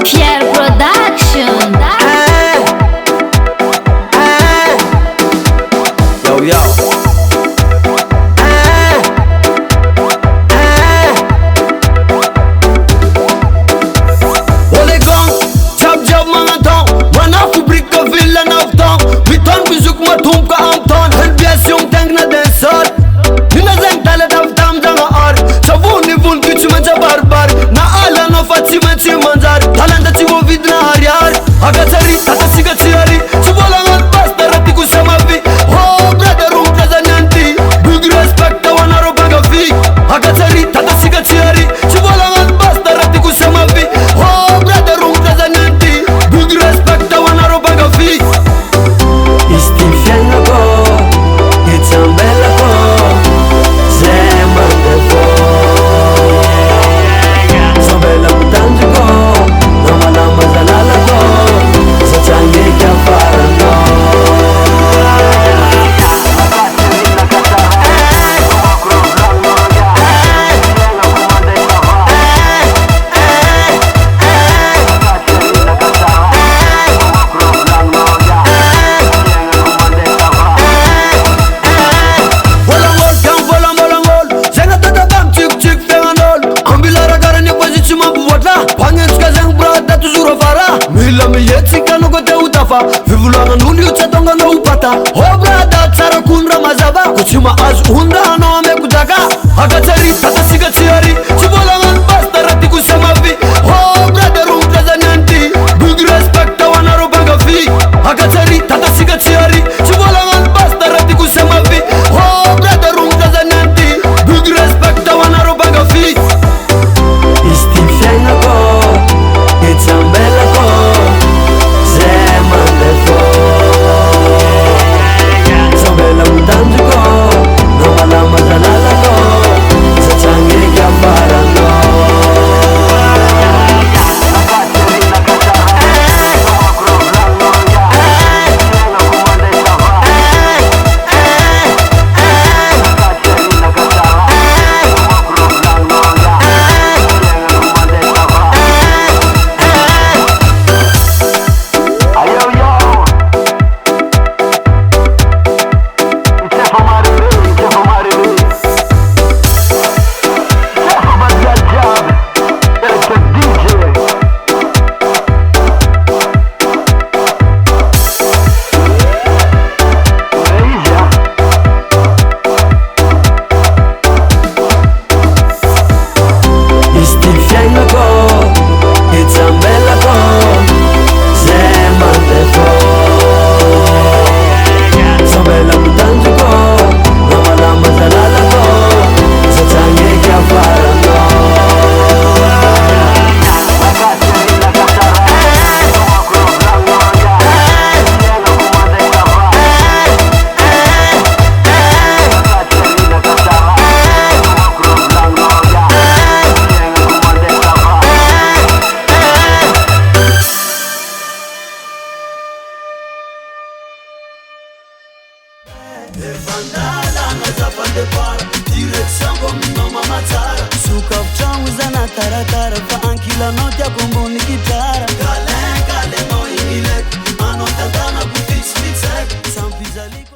Pierre Production. Yo, yo. Job mga tong Mana fabrik ka villa na tong Biton bizuk ma tum ka am ton Helbias yung tank na densor Nina zeng tala dav tam janga ar Chavu ni vul kichu mancha barbar Na ala no fachi manchi manjar Talanda chivo vidna har yar Aga chari tata siga chiari Chivolangan basta rati ku samavi Oh brother prezananti Big respect wana robaga fi Aga chari tata siga chiari Chivolangan basta rati ku samavi Oh brother prezananti Respect wana robaga fi Istifianga ko Itambela ko Zema defo Sobela kutanju ko Namalama zalala ko Sa changi kya farano Mila miyetsi kanu kote utafa Vivulanga nuni uchatonga na upata Obrada tsara kunra mazaba Kuchima az unda hano ame kutaka Akachari tata siga chiari Chivolangan basta rati kusamavi Obrada rumplazananti Big respect wana robaga fi Akachari tata siga chiari Chivolangan basta rati kusamavi Obrada rumplazananti Big respect wana robaga fi Istifyanga ko Itambela ko Zema defo Sobela mutanju ko Namalama zalala ko Sa changi kya farano Direction comme non mama tsara Sukaf changu zana taratara Fa ankila not ya bomboni kitara Kale kale no ingilek Ano tantana kufits litsek Sampizaliko